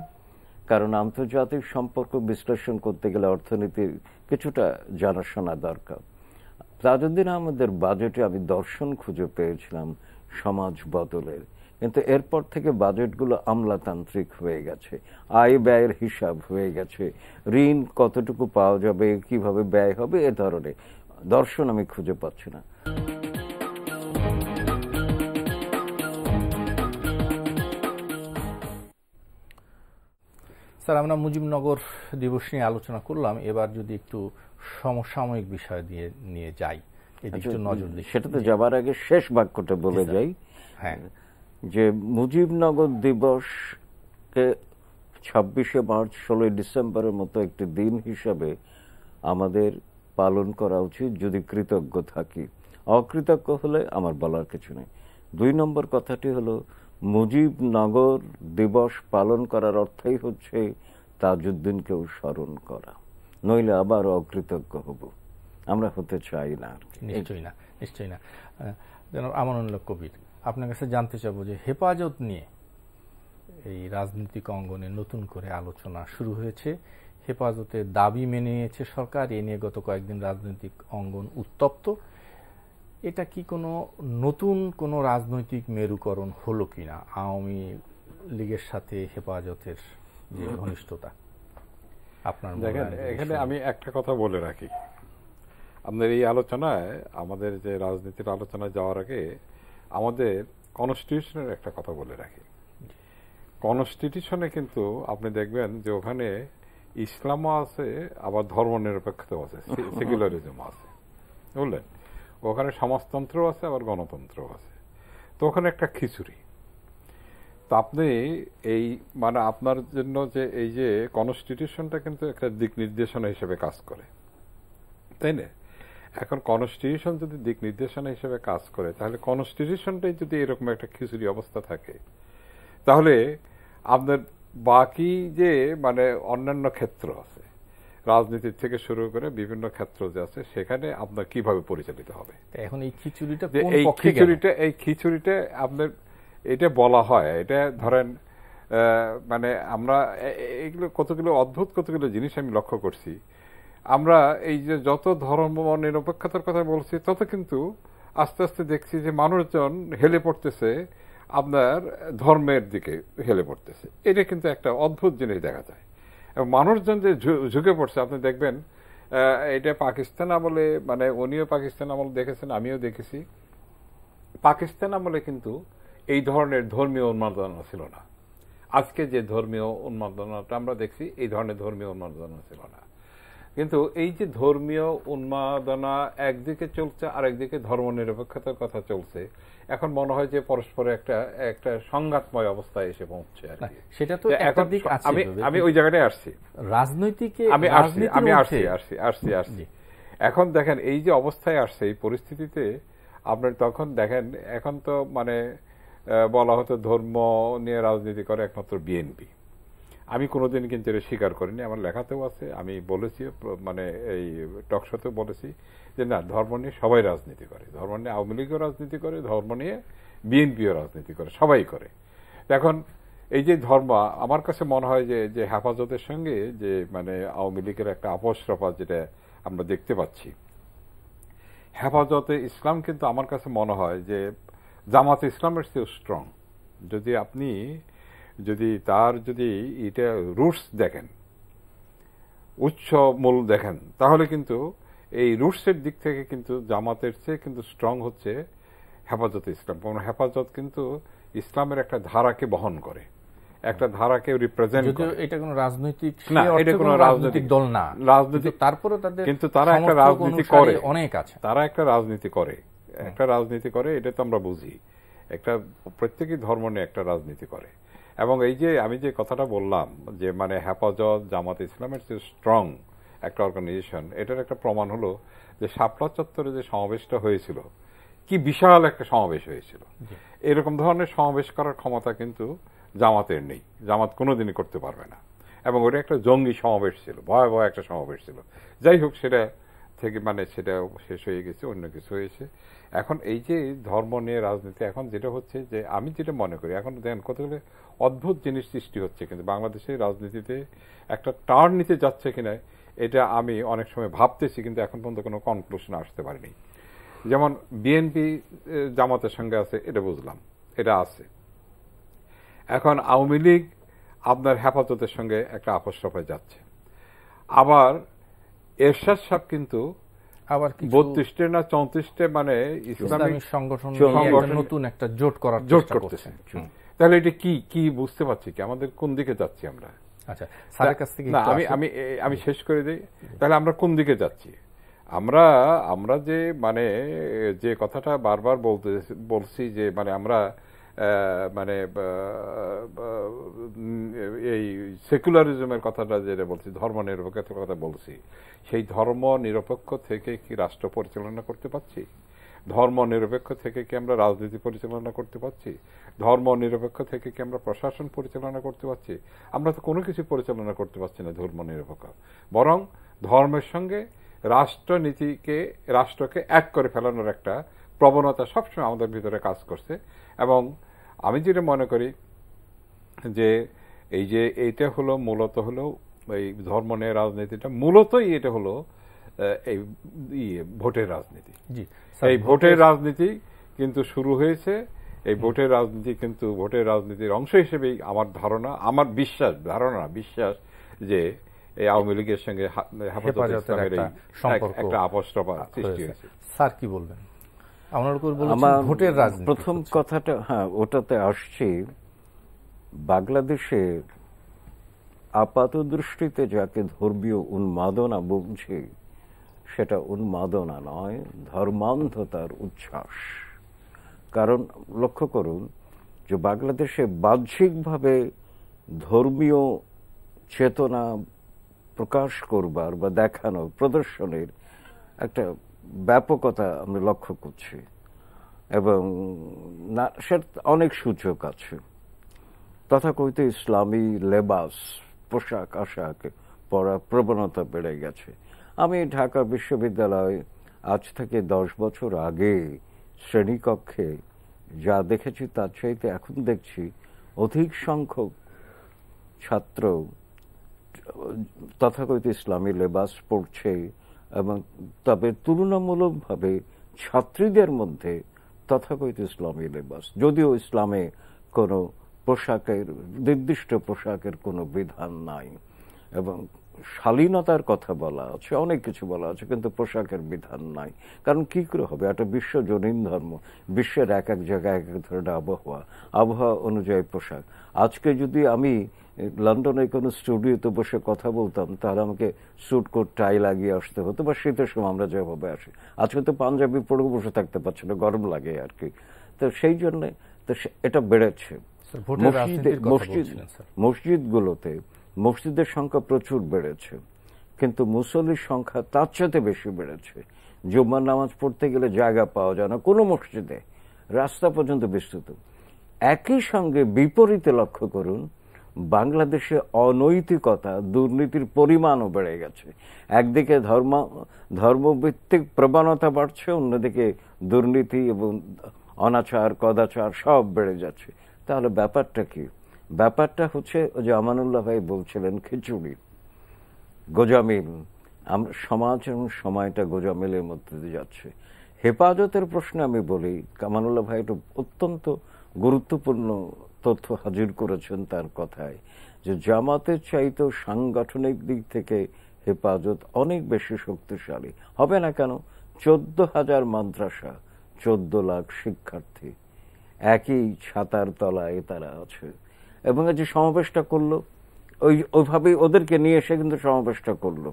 কারণ আন্তর্জাতিক সম্পর্ক বিশ্লেষণ করতে গেলে অর্থনীতির কিছুটা জানাশোনা দরকার। তাজউদ্দিন আহমেদের বাজেটে আমি দর্শন খুঁজে পেয়েছিলাম সমাজ বদলের, কিন্তু এরপর থেকে বাজেটগুলো আমলাতান্ত্রিক হয়ে গেছে, আয় ব্যয়ের হিসাব হয়ে গেছে, ঋণ কতটুকু পাওয়া যাবে, কিভাবে ব্যয় হবে, এ ধরনের দর্শন আমি খুঁজে পাচ্ছি না। স্যার, আমরা মুজিবনগর দিবস নিয়ে আলোচনা করলাম, এবার যদি একটু সমসাময়িক বিষয় নিয়ে যাই, এদিকে একটু নজর দিই। সেটাতে যাবার আগে শেষ বাক্যটা বলে যাই। হ্যাঁ, যে মুজিবনগর দিবসকে ২৬শে মার্চ ১৬ই ডিসেম্বরের মতো একটি দিন হিসাবে আমাদের পালন করা উচিত যদি কৃতজ্ঞ থাকি। অকৃতজ্ঞ হলে আমার বলার কিছু নেই। ২ নম্বর কথাটি হলো, মুজিবনগর দিবস পালন করার অর্থই হচ্ছে তাজউদ্দিনকেও স্মরণ করা, নইলে আবার অকৃতজ্ঞ হব। আমরা হতে চাই না। নিশ্চয়ই না। আমানুল্লাহ কবির, আপনার কাছে জানতে চাবো যে হেফাজত নিয়ে এই রাজনৈতিক অঙ্গনে নতুন করে আলোচনা শুরু হয়েছে। হেফাজতের দাবি মেনে নিয়েছে সরকার, এ নিয়ে গত কয়েকদিন রাজনৈতিক অঙ্গন উত্তপ্ত। এটা কি কোনো নতুন কোনো রাজনৈতিক মেরুকরণ হলো কিনা আওয়ামী লীগের সাথে হেফাজতের যে ঘনিষ্ঠতা? আপনার এখানে আমি একটা কথা বলে রাখি, আপনার এই আলোচনায়, আমাদের যে রাজনীতির আলোচনায় যাওয়ার আগে আমাদের কনস্টিটিউশনের একটা কথা বলে রাখি। কনস্টিটিউশনে কিন্তু আপনি দেখবেন যে ওখানে ইসলামও আছে, আবার ধর্মনিরপেক্ষতাও আছে, সেকুলারিজমও আছে, বুঝলেন? ওখানে সমাজতন্ত্র আছে, আবার গণতন্ত্রও আছে। তো ওখানে একটা খিচুড়ি। তো আপনি এই মানে আপনার জন্য যে এই যে কনস্টিটিউশনটা কিন্তু একটা দিক নির্দেশনা হিসেবে কাজ করে, তাই না? এখন কনস্টিটিউশন যদি দিক নির্দেশনা হিসেবে কাজ করে, তাহলে কনস্টিটিউশনটাই যদি এরকম একটা খিচুড়ি অবস্থা থাকে, তাহলে আপনার বাকি যে মানে অন্যান্য ক্ষেত্র আছে, রাজনীতির থেকে শুরু করে বিভিন্ন ক্ষেত্র যে আছে, সেখানে আপনার কিভাবে পরিচালিত হবে? এখন এই খিচুড়িটা এই খিচুড়িটা আপনার এটা বলা হয়, এটা ধরেন মানে আমরা এগুলো কতগুলো অদ্ভুত কতগুলো জিনিস আমি লক্ষ্য করছি। আমরা এই যে যত ধর্ম নিরপেক্ষতার কথা বলছি, তত কিন্তু আস্তে আস্তে দেখছি যে মানুষজন হেলে পড়তেছে আপনার ধর্মের দিকে, হেলে পড়তেছে। এটা কিন্তু একটা অদ্ভুত জিনিস দেখা যায়। এবং মানুষজন যে ঝুঁকে পড়ছে, আপনি দেখবেন এটা পাকিস্তান আমলে, মানে উনিও পাকিস্তান আমলে দেখেছেন, আমিও দেখেছি। পাকিস্তান আমলে কিন্তু এই ধরনের ধর্মীয় উন্মাদনা ছিল না। আজকে যে ধর্মীয় উন্মাদনাটা আমরা দেখছি, এই ধরনের ধর্মীয় উন্মাদনা ছিল না। কিন্তু এই যে ধর্মীয় উন্মাদনা একদিকে চলছে, আর একদিকে ধর্মনিরপেক্ষতার কথা চলছে, এখন মনে হয় যে পরস্পরে একটা সংঘাতময় অবস্থায় এসে পৌঁছছে আর কি। সেটা তো একটা দিক আছে। আমি ওই জায়গাটায় আসছি, রাজনৈতিকে আমি আসছি। এখন দেখেন এই যে অবস্থায় আসছে, এই পরিস্থিতিতে আপনার তখন দেখেন, এখন তো মানে বলা হতো ধর্ম নিয়ে রাজনীতি করে একমাত্র বিএনপি। আমি কোনোদিন কিন্তু এটা স্বীকার করিনি, আমার লেখাতেও আছে, আমি বলেছি, মানে এই টকশোতেও বলেছি যে না, ধর্ম নিয়ে সবাই রাজনীতি করে, ধর্ম নিয়ে আওয়ামী লীগও রাজনীতি করে, ধর্ম নিয়ে বিএনপিও রাজনীতি করে, সবাই করে। এখন এই যে ধর্ম, আমার কাছে মনে হয় যে হেফাজতের সঙ্গে যে মানে আওয়ামী লীগের একটা আপোষ রফা যেটা আমরা দেখতে পাচ্ছি, হেফাজতে ইসলাম কিন্তু আমার কাছে মনে হয় যে জামাতে ইসলামের চেয়ে স্ট্রং। যদি আপনি তার এটা রুটস দেখেন, উচ্চ মূল দেখেন, তাহলে কিন্তু এই রুটসের দিক থেকে কিন্তু জামাতের চেয়ে কিন্তু স্ট্রং হচ্ছে হেফাজতে ইসলাম। কারণ হেফাজত কিন্তু ইসলামের একটা ধারাকে বহন করে, একটা ধারাকে রিপ্রেজেন্ট করে। এটা কোনো রাজনৈতিক না, এটা কোনো রাজনৈতিক দল না, রাজনৈতিক, তারপরে তাদের কিন্তু তারা একটা রাজনীতি করে, অনেক আছে, তারা একটা রাজনীতি করে, এটা তো আমরা বুঝি। একটা প্রত্যেকই ধর্ম নিয়ে একটা রাজনীতি করে। এবং এই যে আমি যে কথাটা বললাম যে মানে হেফাজত জামাত ইসলামের যে স্ট্রং একটা অর্গানাইজেশন, এটার একটা প্রমাণ হলো যে শাপলা চত্বরে যে সমাবেশটা হয়েছিল, কি বিশাল একটা সমাবেশ হয়েছিল। এরকম ধরনের সমাবেশ করার ক্ষমতা কিন্তু জামাতের নেই, জামাত কোনোদিনই করতে পারবে না। এবং ওটা একটা জঙ্গি সমাবেশ ছিল, ভয়াবহ একটা সমাবেশ ছিল। যাই হোক, সেটা থেকে মানে সেটা শেষ হয়ে গেছে, অন্য কিছু হয়েছে। এখন এই যে ধর্ম নিয়ে রাজনীতি এখন যেটা হচ্ছে, যে আমি যেটা মনে করি এখন দেখেন কতগুলো অদ্ভুত জিনিস সৃষ্টি হচ্ছে, কিন্তু বাংলাদেশের রাজনীতিতে একটা টার্ন নিতে যাচ্ছে কিনা এটা আমি অনেক সময় ভাবতেছি, কিন্তু এখন পর্যন্ত কোনো কনক্লুশন আসতে পারিনি। যেমন বিএনপি জামাতের সঙ্গে আছে, এটা বুঝলাম, এটা আছে। এখন আওয়ামী লীগ আপনার হেফাজতের সঙ্গে একটা আপোষ রফায় যাচ্ছে। আবার এরশাদ সাহেব কিন্তু আবার 32টে না 34টে মানে ইসলামিক সংগঠন নতুন একটা জোট করতেছে। তাহলে এটা কি বুঝতে পারছি কি, আমাদের কোন দিকে যাচ্ছি আমরা? আচ্ছা, স্যারের কাছ থেকে আমি শেষ করে দিই। তাহলে আমরা কোন দিকে যাচ্ছি? আমরা যে মানে যে কথাটা বারবার বলছি যে মানে আমরা মানে এই সেকুলারিজমের কথাটা যেটা বলছি, ধর্ম নিরপেক্ষতার কথা বলছি, সেই ধর্ম নিরপেক্ষ থেকে কি রাষ্ট্র পরিচালনা করতে পারছি? ধর্ম নিরপেক্ষ থেকে কি আমরা রাজনীতি পরিচালনা করতে পারছি? ধর্ম নিরপেক্ষ থেকে কি আমরা প্রশাসন পরিচালনা করতে পারছি? আমরা তো কোনো কিছু পরিচালনা করতে পারছি না ধর্ম নিরপেক্ষ। বরং ধর্মের সঙ্গে রাষ্ট্রকে এক করে ফেলানোর একটা প্রবণতা সবসময় আমাদের ভিতরে কাজ করছে। এবং আমি যেটা মনে করি যে এইটা হলো মূলত হলো এই ধর্ম নিয়ে রাজনীতিটা মূলতই এটা হলো এই ভোটের রাজনীতি। এই ভোটের রাজনীতি কিন্তু শুরু হয়েছে, এই ভোটের রাজনীতির অংশ হিসেবেই আমার ধারণা, আমার বিশ্বাস যে এই আওয়ামী লীগের সঙ্গে হেফাজতে ইসলামের একটা আপোষ রফা সৃষ্টি হয়েছে। স্যার কি বলবেন? ভোটের রাজনীতি প্রথম কথাটা, হ্যাঁ ওটাতে আসছি। বাংলাদেশে আপাত দৃষ্টিতে যাকে ধর্মীয় উন্মাদনা বলছে, সেটা উন্মাদনা নয়, ধর্মান্ধতার উচ্ছ্বাস। কারণ লক্ষ্য করুন যে বাংলাদেশে বাহ্যিকভাবে ধর্মীয় চেতনা প্রকাশ করবার বা দেখানো প্রদর্শনের একটা ব্যাপকতা আমরা লক্ষ্য করছি, এবং সেটা অনেক সূচক আছে। তথাকথিত ইসলামী লেবাস, পোশাক আশাক পরা প্রবণতা বেড়ে গেছে। আমি ঢাকা বিশ্ববিদ্যালয়ে আজ থেকে 10 বছর আগে শ্রেণীকক্ষে যা দেখেছি তার চাইতে এখন দেখছি অধিক সংখ্যক ছাত্র তথাকথিত ইসলামী লেবাস পড়ছে, এবং তবে তুলনামূলকভাবে ছাত্রীদের মধ্যে তথাকথিত ইসলামী লেবাস, যদিও ইসলামে কোনো নির্দিষ্ট পোশাকের কোনো বিধান নাই, এবং শালীনতার কথা বলা আছে, অনেক কিছু বলা আছে, কিন্তু পোশাকের বিধান নাই। কারণ কি করে হবে? একটা বিশ্বজনীন ধর্ম, বিশ্বের এক এক জায়গায় এক এক ধরনের আবহাওয়া অনুযায়ী পোশাক। আজকে যদি আমি লন্ডনে কোনো স্টুডিওতে বসে কথা বলতাম, তাহলে আমাকে স্যুট কোট টাই লাগিয়ে আসতে হতো, বা শীতের সময় আমরা যেভাবে আসি। আজকে তো পাঞ্জাবি পরে বসে থাকতে পারছি না, গরম লাগে আর কি। তো সেই জন্য এটা বেড়েছে। মসজিদগুলোতে মসজিদের সংখ্যা প্রচুর বেড়েছে, কিন্তু মুসল্লির সংখ্যা তার চাইতে বেশি বেড়েছে। জুম্মার নামাজ পড়তে গেলে জায়গা পাওয়া যায় না কোনো মসজিদে, রাস্তা পর্যন্ত বিস্তৃত। একই সঙ্গে বিপরীতে লক্ষ্য করুন, বাংলাদেশে অনৈতিকতা, দুর্নীতির পরিমাণও বেড়ে গেছে। একদিকে ধর্মভিত্তিক প্রবণতা বাড়ছে, অন্যদিকে দুর্নীতি এবং অনাচার কদাচার সব বেড়ে যাচ্ছে। তাহলে ব্যাপারটা কি? ব্যাপারটা হচ্ছে যে আমানুল্লাহ ভাই বলছিলেন খিচুড়ি, গোজামিল, আমরা সমাজ এবং সময়টা গোজামিলের মধ্যে দিয়ে যাচ্ছে। হেফাজতের প্রশ্নে আমি বলি, আমানুল্লাহ ভাই একটা অত্যন্ত গুরুত্বপূর্ণ তথ্য হাজির করেছেন তার কথায়, যে জামাতের চাইতেও সাংগঠনিক দিক থেকে হেফাজত অনেক বেশি শক্তিশালী হবে না কেন? 14,000 মাদ্রাসা, 14 লাখ শিক্ষার্থী, একই ছাতার তলায় তারা আছে। এবং যে সমাবেশটা করলো ওইভাবেই ওদেরকে নিয়ে এসে কিন্তু সমাবেশটা করলো।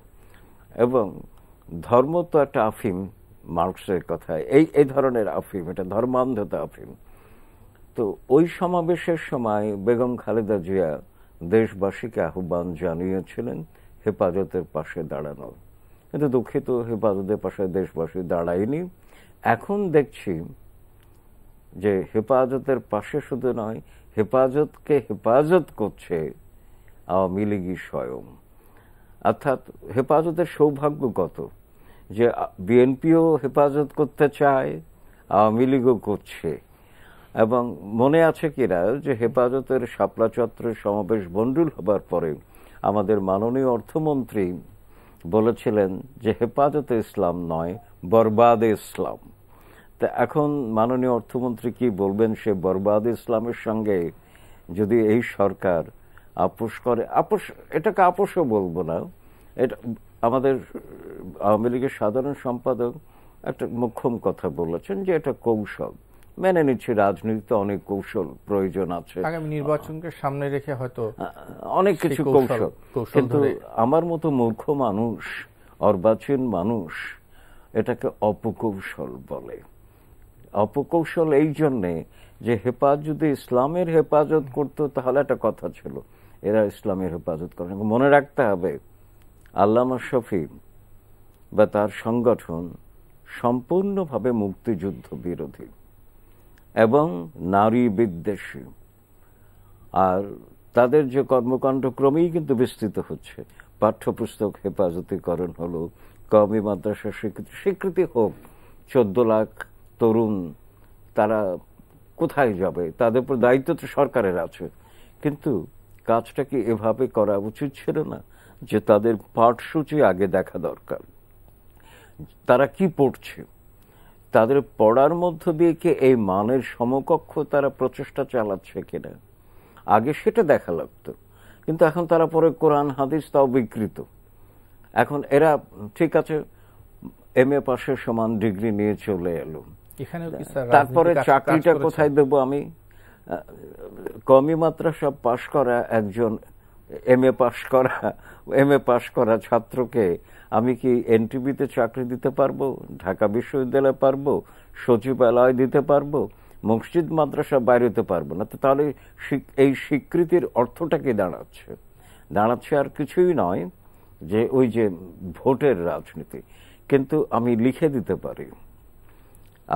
এবং ধর্ম তো একটা আফিম, মার্কসের কথায় এই ধরনের আফিম, এটা ধর্মান্ধতা আফিম। তো ওই সমাবেশের সময় বেগম খালেদা জিয়া দেশবাসীকে আহ্বান জানিয়েছিলেন হেফাজতের পাশে দাঁড়ানোর, কিন্তু দুঃখিত, হেফাজতের পাশে দেশবাসী দাঁড়ায়নি। এখন দেখছি যে হেফাজতের পাশে শুধু নয়, হেফাজতকে হেফাজত করছে আওয়ামী লীগই স্বয়ং। অর্থাৎ হেফাজতের সৌভাগ্যগত যে বিএনপিও হেফাজত করতে চায়, আওয়ামী লীগও করছে। এবং মনে আছে কিনা যে হেফাজতের শাপলা চত্বরের সমাবেশ বন্ডুল হবার পরে আমাদের মাননীয় অর্থমন্ত্রী বলেছিলেন যে হেফাজতে ইসলাম নয়, বরবাদে ইসলাম। তা এখন মাননীয় অর্থমন্ত্রী কি বলবেন? সে বরবাদে ইসলামের সঙ্গে যদি এই সরকার আপোষ করে, এটাকে আপোষও বলবো না, এটা আমাদের আওয়ামী লীগের সাধারণ সম্পাদক একটা মোক্ষম কথা বলেছেন যে এটা কৌশল। মেনে নিচ্ছি, রাজনীতিতে অনেক কৌশল প্রয়োজন আছে, আগামী নির্বাচনকে সামনে রেখে হয়তো অনেক কিছু কৌশল। কিন্তু আমার মতো মূর্খ মানুষ, অর্বাচীন মানুষ এটাকে অপকৌশল বলে। অপকৌশল এই জন্যে যে হেফাজত যদি ইসলামের হেফাজত করতো তাহলে একটা কথা ছিল, এরা ইসলামের হেফাজত করে। মনে রাখতে হবে আল্লামা শফি বা তার সংগঠন সম্পূর্ণভাবে মুক্তিযুদ্ধ বিরোধী এবং নারী বিদ্বেষী। আর তাদের যে কর্মকাণ্ড ক্রমেই কিন্তু বিস্তৃত হচ্ছে। পাঠ্যপুস্তক হেফাজতীকরণ হলো, কওমি মাদ্রাসা স্বীকৃতি হোক, 14 লাখ তরুণ তারা কোথায় যাবে? তাদের উপর দায়িত্ব তো সরকারের আছে। কিন্তু কাজটা কি এভাবে করা উচিত ছিল না? যে তাদের পাঠসূচি আগে দেখা দরকার, তারা কি পড়ছে, তাদের পড়ার মধ্য দিয়ে কি এই মানের সমকক্ষ তারা প্রচেষ্টা চালাচ্ছে কিনা, আগে সেটা দেখা লাগতো। কিন্তু এখন তারা পরে কোরআন হাদিস তাও বিকৃত। এখন এরা ঠিক আছে MA পাশের সমান ডিগ্রি নিয়ে চলে এলো, তারপরে চাকরিটা কোথায় দেব আমি? কওমি মাদ্রাসা পাশ করা একজন MA পাশ করা ছাত্রকে আমি কি এনটিভিতে চাকরি দিতে পারবো? ঢাকা বিশ্ববিদ্যালয়ে পারবো? সচিবালয় দিতে পারবো? মসজিদ মাদ্রাসা বাইরেতে পারবো না। তো তাহলে এই স্বীকৃতির অর্থটা কি দাঁড়াচ্ছে আর কিছুই নয়, যে ওই যে ভোটের রাজনীতি। কিন্তু আমি লিখে দিতে পারি,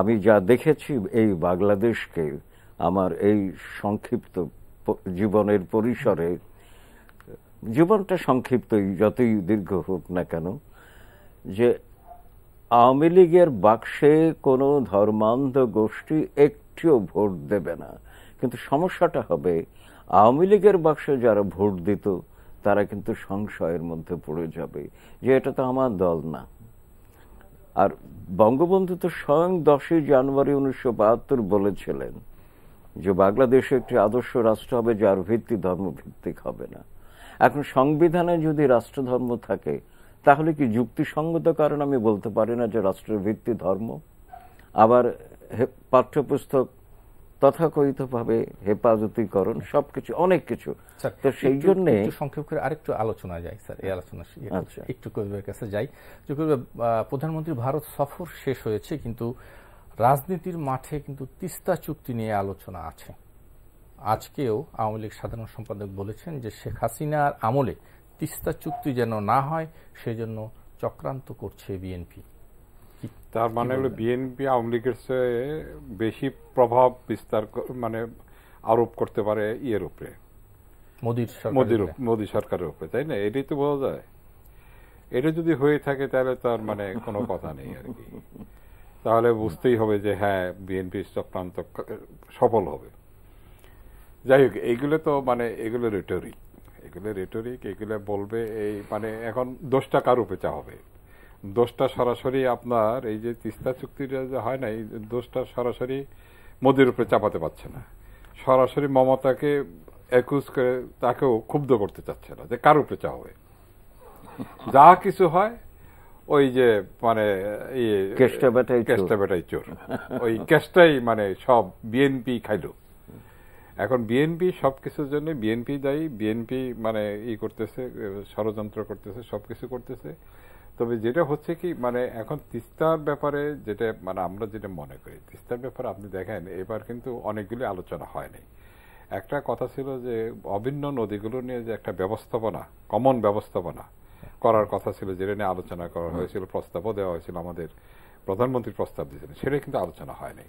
আমি যা দেখেছি এই বাংলাদেশকে আমার এই সংক্ষিপ্ত জীবনের পরিসরে, জীবনটা সংক্ষিপ্তই যতই দীর্ঘ হোক না কেন, যে আওয়ামী লীগের বাক্সে কোনো ধর্মান্ধ গোষ্ঠী একটিও ভোট দেবে না। কিন্তু সমস্যাটা হবে আওয়ামী লীগের বাক্সে যারা ভোট দিত তারা কিন্তু সংশয়ের মধ্যে পড়ে যাবে যে এটা তো আমার দল না। আর বঙ্গবন্ধু তো স্বয়ং 10ই জানুয়ারি 1972 বলেছিলেন যে বাংলাদেশে একটি আদর্শ রাষ্ট্র হবে যার ভিত্তি ধর্মভিত্তিক হবে না। এখন সংবিধানে যদি রাষ্ট্রধর্ম থাকে তাহলে কি যুক্তিসঙ্গত কারণ আমি বলতে পারি না যে রাষ্ট্রের ভিত্তি ধর্ম? আবার পাঠ্যপুস্তক তথাকথিতভাবে হেফাজতীকরণ, সবকিছু অনেক কিছু। তো সেই জন্য সংক্ষেপ করে আরেকটু আলোচনা যাই স্যার, এই আলোচনা একটু কবির কাছে যাই। প্রধানমন্ত্রী ভারত সফর শেষ হয়েছে, কিন্তু রাজনীতির মাঠে কিন্তু তিস্তা চুক্তি নিয়ে আলোচনা আছে। আজকেও আওয়ামী লীগ সাধারণ সম্পাদক বলেছেন যে শেখ হাসিনার আমলে তিস্তা চুক্তি যেন না হয় সেজন্য চক্রান্ত করছে বিএনপি। তার মানে হলো বিএনপি আওয়ামী লীগের চেয়ে বেশি প্রভাব বিস্তার আরোপ করতে পারে ইয়ের উপরে, মোদী সরকারের উপরে, তাই না? এটাই তো বোঝা যায়। এটা যদি হয়ে থাকে তাহলে তার কোনো কথা নেই আর কি। তাহলে বুঝতেই হবে যে হ্যাঁ, বিএনপি চক্রান্ত সফল হবে। যাই হোক, এইগুলো তো মানে এগুলো রেটরিক, এগুলো বলবে এই মানে এখন দোষটা কার উপরে চা হবে? দোষটা সরাসরি আপনার এই যে তিস্তা চুক্তিটা যে হয় না, এই দোষটা সরাসরি মোদির উপরে চাপাতে পারছে না, সরাসরি মমতাকে একুজ করে তাকেও ক্ষুব্ধ করতে চাচ্ছে না যে কার উপরে চা হবে। যা কিছু হয় ওই যে মানে কেষ্টা বেটাই চোর, ওই কেষ্টাই মানে সব বিএনপি খাইল। এখন বিএনপি সবকিছুর জন্য বিএনপি দায়ী, বিএনপি মানে করতেছে, ষড়যন্ত্র করতেছে, সবকিছু করতেছে। তবে যেটা হচ্ছে কি মানে এখন তিস্তার ব্যাপারে যেটা মানে আমরা যেটা মনে করি, তিস্তার ব্যাপারে আপনি দেখেন এবার কিন্তু অনেকগুলি আলোচনা হয়নি। একটা কথা ছিল যে অভিন্ন নদীগুলো নিয়ে যে একটা ব্যবস্থাপনা, কমন ব্যবস্থাপনা করার কথা ছিল, যেটা নিয়ে আলোচনা করা হয়েছিল, প্রস্তাবও দেওয়া হয়েছিল, আমাদের প্রধানমন্ত্রী প্রস্তাব দিয়েছিলেন, সেটা কিন্তু আলোচনা হয়নি।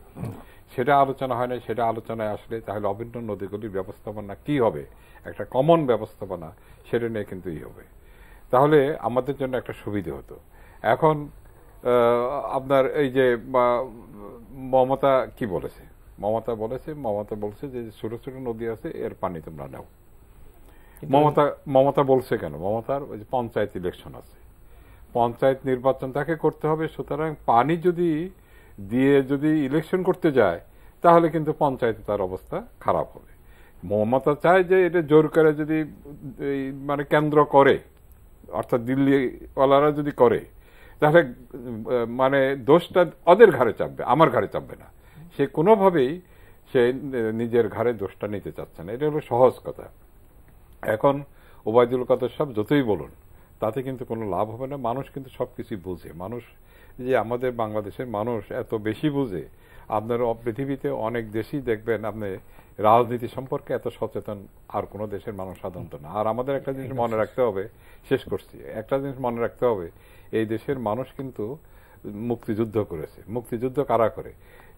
সেটা আলোচনায় আসলে তাহলে অভিন্ন নদীগুলির ব্যবস্থাপনা কি হবে, একটা কমন ব্যবস্থাপনা, সেটা নিয়ে কিন্তু হবে, তাহলে আমাদের জন্য একটা সুবিধা হতো। এখন আপনার এই যে মমতা কি বলেছে, মমতা বলছে যে ছোট ছোট নদী আছে, এর পানি তোমরা নাও। মমতা বলছে কেন? মমতার ওই যে পঞ্চায়েত ইলেকশন আছে, পঞ্চায়েত নির্বাচন তাকে করতে হবে, সুতরাং পানি যদি ইলেকশন করতে যায় তাহলে কিন্তু পঞ্চায়েতে তার অবস্থা খারাপ হবে। মমতা চায় যে এটা জোর করে যদি মানে কেন্দ্র করে, অর্থাৎ দিল্লিওয়ালারা যদি করে, তাহলে মানে দোষটা ওদের ঘাড়ে চাপবে, আমার ঘাড়ে চাপবে না। সে কোনোভাবেই সে নিজের ঘাড়ে দোষটা নিতে চাচ্ছে না, এটা হলো সহজ কথা। এখন ওবায়দুল কাদের সাহেব যতই বলুন তাতে কিন্তু কোনো লাভ হবে না। মানুষ কিন্তু সবকিছু বুঝে, মানুষ যে আমাদের বাংলাদেশের মানুষ এত বেশি বুঝে, আপনার পৃথিবীতে অনেক দেশই দেখবেন আপনি রাজনীতি সম্পর্কে এত সচেতন আর কোনো দেশের মানুষ সাধারণত না। আর আমাদের একটা জিনিস মনে রাখতে হবে, শেষ করছি, একটা জিনিস মনে রাখতে হবে, এই দেশের মানুষ কিন্তু মুক্তিযুদ্ধ করেছে। মুক্তিযুদ্ধ কারা করে?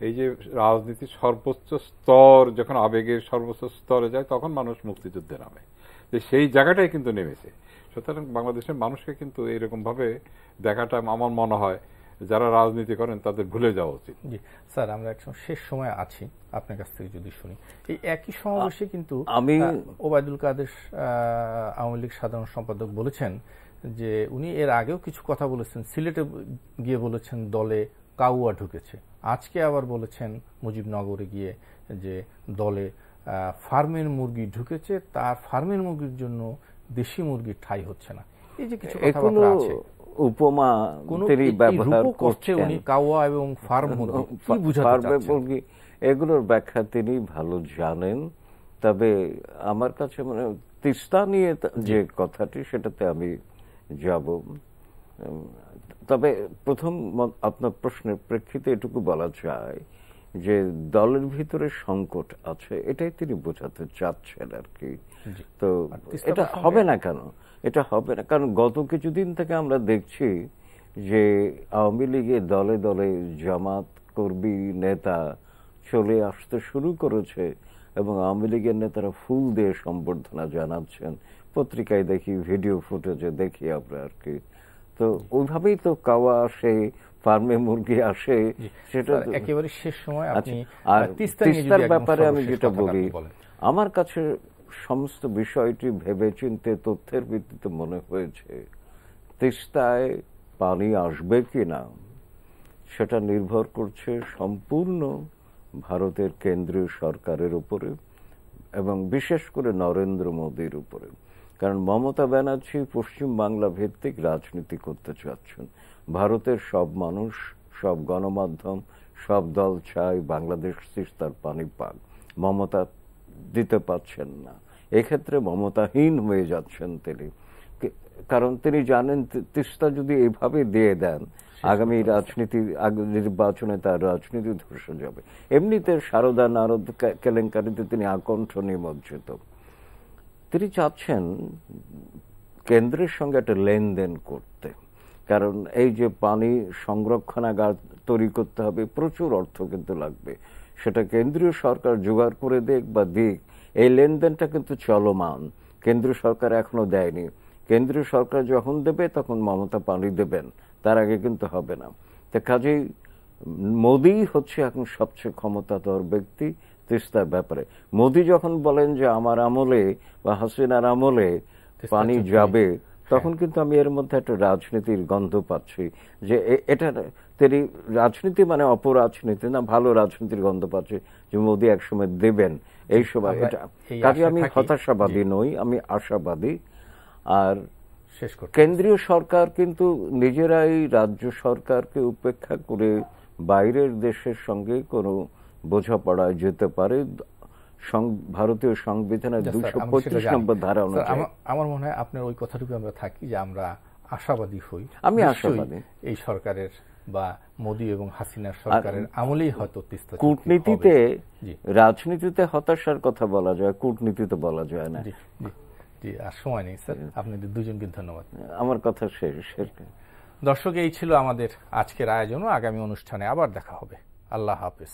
এই যে রাজনীতির সর্বোচ্চ স্তর যখন আবেগের সর্বোচ্চ স্তরে যায় তখন মানুষ মুক্তিযুদ্ধে নামে, যে সেই জায়গাটাই কিন্তু নেমেছে। সুতরাং বাংলাদেশের মানুষকে কিন্তু এরকম ভাবে দেখাটা আমার মনে হয় যারা রাজনীতি করেন তাদের ভুলে যাওয়া উচিত। জি স্যার, আমরা একদম শেষ সময় আছি, আপনার কাছ থেকে যদি শুনি, এই একই সমাবেশে কিন্তু ওবায়দুল কাদের আওয়ামী লীগ সাধারণ সম্পাদক বলেছেন যে উনি এর আগেও কিছু কথা বলেছেন, সিলেটে গিয়ে বলেছেন দলে কাউয়া ঢুকেছে, আজকে আবার বলেছেন মুজিবনগরে গিয়ে যে দলে ফার্মের মুরগি ঢুকেছে, তার ফার্মের মুরগির জন্য দেশি মুরগির ঠাঁই হচ্ছে না। এই যে কিছু কথাবার্তা আছে, উপমা তিনি ব্যবহার করছেন, উনি কাওয়া এবং ফার্ম মুরগি কি বুঝাতে চাচ্ছেন, এগুলোর ব্যাখ্যা তিনি ভালো জানেন। তবে আমার কাছে মানে তিস্তা নিয়ে যে কথাটি সেটাতে আমি যাব। তবে প্রথম আপনার প্রশ্নের প্রেক্ষিতে এটুকু বলা যায় যে দলের ভিতরে সংকট আছে, এটাই তিনি বোঝাতে চাচ্ছেন আর কি। তো এটা হবে না কেন? এটা হবে না কারণ গত কিছুদিন থেকে আমরা দেখছি যে আওয়ামী লীগের দলে দলে জামাত কর্মী নেতা চলে আসতে শুরু করেছে এবং আওয়ামী লীগের নেতারা ফুল দিয়ে সম্বর্ধনা জানাচ্ছেন, পত্রিকায় দেখি, ভিডিও ফুটেজে দেখি আমরা আর কি। তো ওইভাবেই তো কাওয়া আসে, ফার্মে মুরগি আসে, সেটা একেবারে শেষ সময়। আপনি আর তিস্তার ব্যাপারে আমি যেটা বলি, আমার কাছে সমস্ত বিষয়টি ভেবে চিন্তে তথ্যের ভিত্তিতে মনে হয়েছে তিস্তায় পানি আসবে কিনা সেটা নির্ভর করছে সম্পূর্ণ ভারতের কেন্দ্রীয় সরকারের উপরে এবং বিশেষ করে নরেন্দ্র মোদীর উপরে। কারণ মমতা ব্যানার্জি পশ্চিম বাংলা ভিত্তিক রাজনীতি করতে চাচ্ছেন। ভারতের সব মানুষ, সব গণমাধ্যম, সব দল চায় বাংলাদেশ তিস্তার পানি পাক, মমতা দিতে পারছেন না। এক্ষেত্রে মমতাহীন হয়ে যাচ্ছেন তিনি, কারণ তিনি জানেন তিস্তা যদি এইভাবে দিয়ে দেন আগামী নির্বাচনে তার রাজনীতি ধসে যাবে। এমনিতে সারদা নারদ কেলেঙ্কারিতে তিনি আকণ্ঠ নিমজ্জিত। তিনি চাচ্ছেন কেন্দ্রের সঙ্গে একটা লেনদেন করতে, কারণ এই যে পানি সংরক্ষণাগার তৈরি করতে হবে, প্রচুর অর্থ কিন্তু লাগবে, সেটা কেন্দ্রীয় সরকার জোগাড় করে দেখ বা দিক, এই লেনদেনটা কিন্তু চলমান। কেন্দ্রীয় সরকার এখনো দেয়নি, কেন্দ্রীয় সরকার যখন দেবে তখন মমতা পানি দেবেন, তার আগে কিন্তু হবে না। তো কাজেই মোদী হচ্ছে এখন সবচেয়ে ক্ষমতাধর ব্যক্তি, তিস্তার ব্যাপারে। মোদি যখন বলেন যে আমার আমলে বা হাসিনার আমলে পানি যাবে, তখন কিন্তু আমি এর মধ্যে একটা রাজনীতির গন্ধ পাচ্ছি, যে এটা তেরি রাজনীতি মানে অপরাজনীতি না, ভালো রাজনীতির গন্ধ পাচ্ছি যে মোদি একসময় দেবেন এই সময়। এটা কাজে আমি হতাশাবাদী নই, আমি আশাবাদী। আর কেন্দ্রীয় সরকার কিন্তু নিজেরাই রাজ্য সরকারকে উপেক্ষা করে বাইরের দেশের সঙ্গে কোনো বোঝাপড়ায় যেতে পারে ভারতীয় সংবিধানের 225 নম্বর ধারা অনুযায়ী। আমার মনে হয় আপনার ওই কথাটুকু আমরা থাকি যে আমরা আশাবাদী হই। আমি আশাবাদী এই সরকারের বা মোদি এবং হাসিনার সরকারের আমলেই হয়তো তিস্তা। কূটনীতিতে, রাজনীতিতে হতাশার কথা বলা যায়, কূটনীতিতে বলা যায় না। জি, আর সময় নেই স্যার, আপনাদের দুজনকে ধন্যবাদ। আমার কথা শেষ। দর্শক, এই ছিল আমাদের আজকের আয়োজন। আগামী অনুষ্ঠানে আবার দেখা হবে। আল্লাহ হাফেজ।